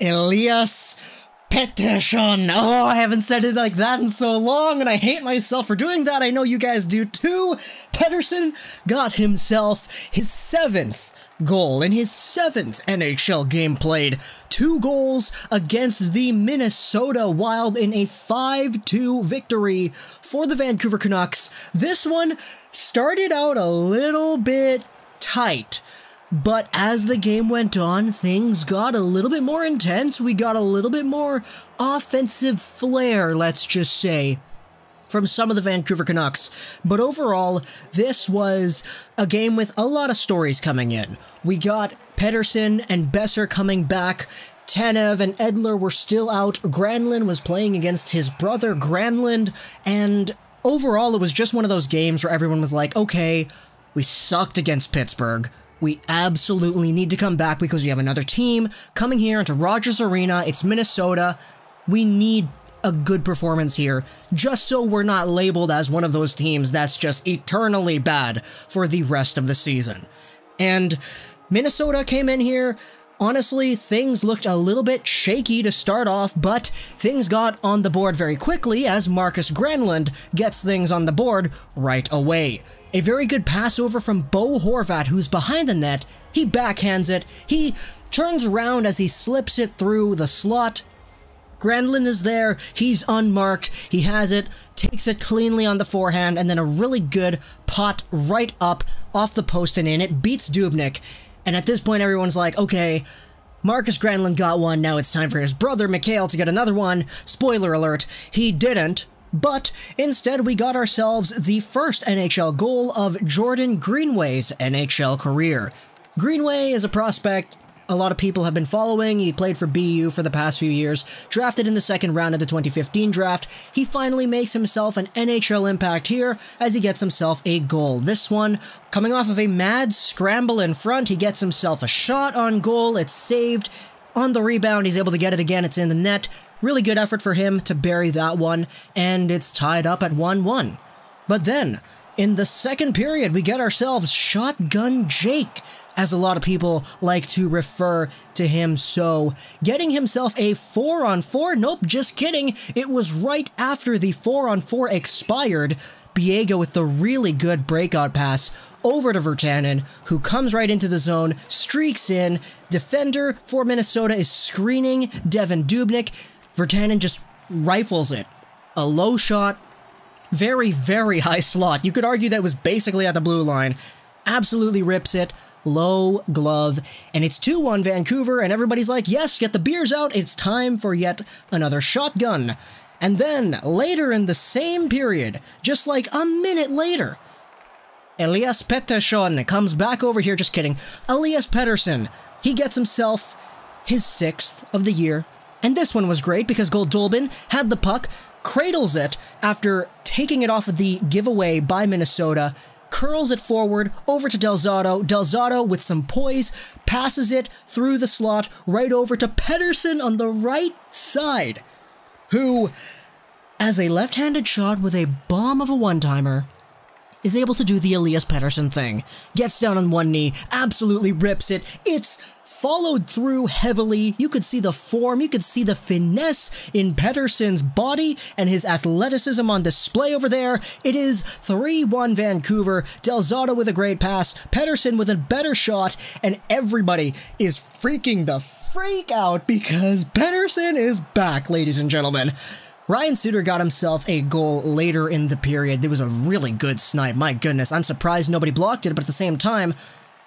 Elias Pettersson. Oh, I haven't said it like that in so long, and I hate myself for doing that. I know you guys do too. Pettersson got himself his 7th goal in his 7th NHL game played. 2 goals against the Minnesota Wild in a 5-2 victory for the Vancouver Canucks. This one started out a little bit tight, but as the game went on, things got a little bit more intense. We got a little bit more offensive flair, let's just say, from some of the Vancouver Canucks. But overall, this was a game with a lot of stories coming in. We got Pettersson and Boeser coming back. Tanev and Edler were still out. Granlund was playing against his brother Granlund. And overall, it was just one of those games where everyone was like, okay, we sucked against Pittsburgh. We absolutely need to come back because we have another team coming here into Rogers Arena. It's Minnesota. We need a good performance here, just so we're not labeled as one of those teams that's just eternally bad for the rest of the season. And Minnesota came in here. Honestly, things looked a little bit shaky to start off, but things got on the board very quickly as Markus Granlund gets things on the board right away. A very good pass over from Bo Horvat, who's behind the net. He backhands it. He turns around as he slips it through the slot. Granlund is there, he's unmarked, he has it, takes it cleanly on the forehand, and then a really good pot right up off the post and in. It beats Dubnyk, and at this point everyone's like, okay, Markus Granlund got one, now it's time for his brother Mikhail to get another one. Spoiler alert, he didn't, but instead we got ourselves the first NHL goal of Jordan Greenway's NHL career. Greenway is a prospect a lot of people have been following. He played for BU for the past few years, drafted in the 2nd round of the 2015 draft. He finally makes himself an NHL impact here as he gets himself a goal. This one, coming off of a mad scramble in front, he gets himself a shot on goal. It's saved. On the rebound, he's able to get it again. It's in the net. Really good effort for him to bury that one, and it's tied up at 1-1. But then, in the second period, we get ourselves Shotgun Jake, as a lot of people like to refer to him so. Getting himself a 4-on-4? Nope, just kidding. It was right after the 4-on-4 expired. Biega with the really good breakout pass over to Virtanen, who comes right into the zone, streaks in. Defender for Minnesota is screening Devin Dubnyk. Virtanen just rifles it. A low shot. Very, very high slot. You could argue that was basically at the blue line. Absolutely rips it. Low glove, and it's 2-1 Vancouver, and everybody's like, yes, get the beers out, it's time for yet another shotgun. And then, later in the same period, just like a minute later, Elias Pettersson comes back over here, just kidding, Elias Pettersson, he gets himself his 6th of the year, and this one was great because Goldolbin had the puck, cradles it after taking it off of the giveaway by Minnesota, curls it forward over to Del Zotto. Del Zotto, with some poise, passes it through the slot right over to Pettersson on the right side, who, as a left-handed shot with a bomb of a one-timer, is able to do the Elias Pettersson thing. Gets down on one knee, absolutely rips it. It's followed through heavily. You could see the form, you could see the finesse in Pettersson's body and his athleticism on display over there. It is 3-1 Vancouver. Del Zotto with a great pass, Pettersson with a better shot, and everybody is freaking the freak out because Pettersson is back, ladies and gentlemen. Ryan Suter got himself a goal later in the period. It was a really good snipe, my goodness. I'm surprised nobody blocked it, but at the same time,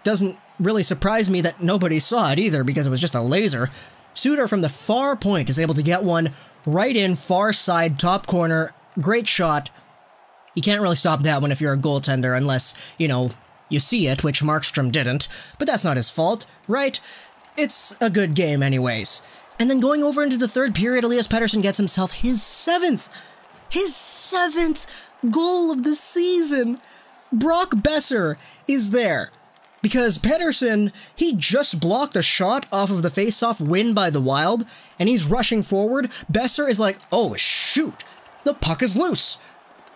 doesn't really surprise me that nobody saw it either because it was just a laser. Suter from the far point is able to get one right in, far side, top corner. Great shot. You can't really stop that one if you're a goaltender unless, you know, you see it, which Markstrom didn't. But that's not his fault, right? It's a good game anyways. And then going over into the third period, Elias Pettersson gets himself his 7th goal of the season. Brock Boeser is there. Because Pettersson, he just blocked a shot off of the face-off win by the Wild, and he's rushing forward. Boeser is like, oh shoot, the puck is loose.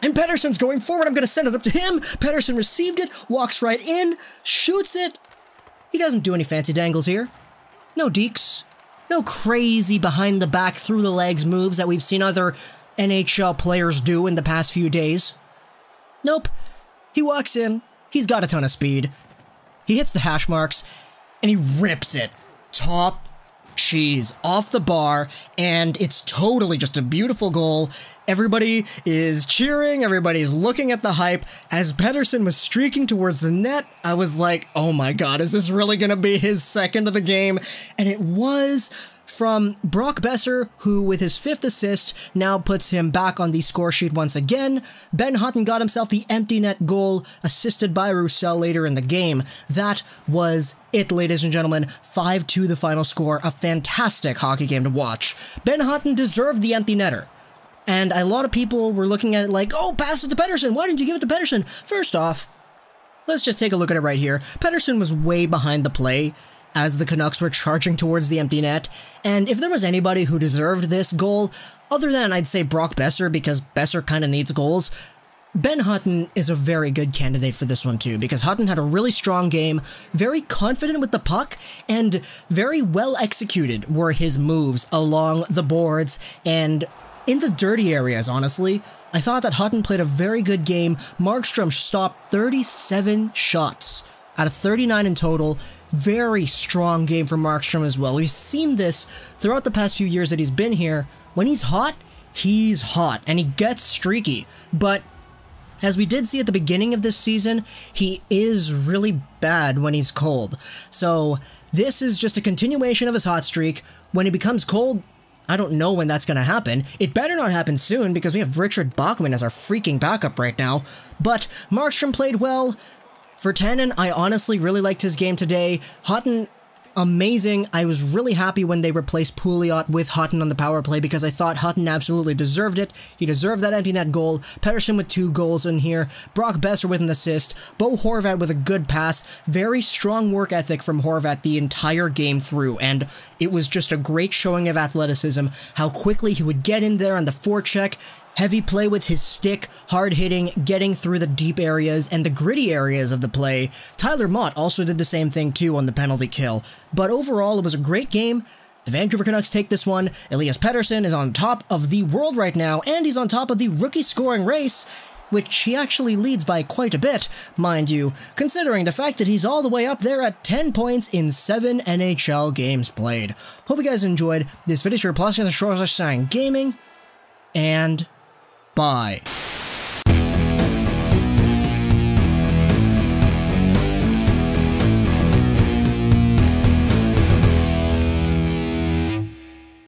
And Pettersson's going forward, I'm going to send it up to him. Pettersson received it, walks right in, shoots it. He doesn't do any fancy dangles here. No deeks. No crazy behind the back, through the legs moves that we've seen other NHL players do in the past few days. Nope. He walks in, he's got a ton of speed. He hits the hash marks, and he rips it. Top cheese off the bar, and it's totally just a beautiful goal. Everybody is cheering, everybody's looking at the hype. As Pettersson was streaking towards the net, I was like, oh my god, is this really gonna be his second of the game? And it was, from Brock Boeser, who with his 5th assist now puts him back on the score sheet once again. Ben Hutton got himself the empty net goal, assisted by Roussel later in the game. That was it, ladies and gentlemen. 5-2 the final score. A fantastic hockey game to watch. Ben Hutton deserved the empty netter. And a lot of people were looking at it like, oh, pass it to Pettersson. Why didn't you give it to Pettersson? First off, let's just take a look at it right here. Pettersson was way behind the play as the Canucks were charging towards the empty net, and if there was anybody who deserved this goal, other than I'd say Brock Boeser, because Boeser kind of needs goals, Ben Hutton is a very good candidate for this one too, because Hutton had a really strong game, very confident with the puck, and very well executed were his moves along the boards and in the dirty areas, honestly. I thought that Hutton played a very good game. Markstrom stopped 37 shots out of 39 in total. Very strong game for Markstrom as well. We've seen this throughout the past few years that he's been here. When he's hot, and he gets streaky. But as we did see at the beginning of this season, he is really bad when he's cold. So this is just a continuation of his hot streak. When he becomes cold, I don't know when that's going to happen. It better not happen soon, because we have Richard Bachman as our freaking backup right now. But Markstrom played well. Virtanen, I honestly really liked his game today. Hutton, amazing. I was really happy when they replaced Pouliot with Hutton on the power play, because I thought Hutton absolutely deserved it. He deserved that empty net goal. Pettersson with 2 goals in here. Brock Boeser with an assist. Bo Horvat with a good pass. Very strong work ethic from Horvat the entire game through, and it was just a great showing of athleticism. How quickly he would get in there on the forecheck. Heavy play with his stick, hard hitting, getting through the deep areas and the gritty areas of the play. Tyler Mott also did the same thing too on the penalty kill. But overall, it was a great game. The Vancouver Canucks take this one. Elias Pettersson is on top of the world right now, and he's on top of the rookie scoring race, which he actually leads by quite a bit, mind you, considering the fact that he's all the way up there at 10 points in 7 NHL games played. Hope you guys enjoyed this video. For Plus, Gaming, and bye.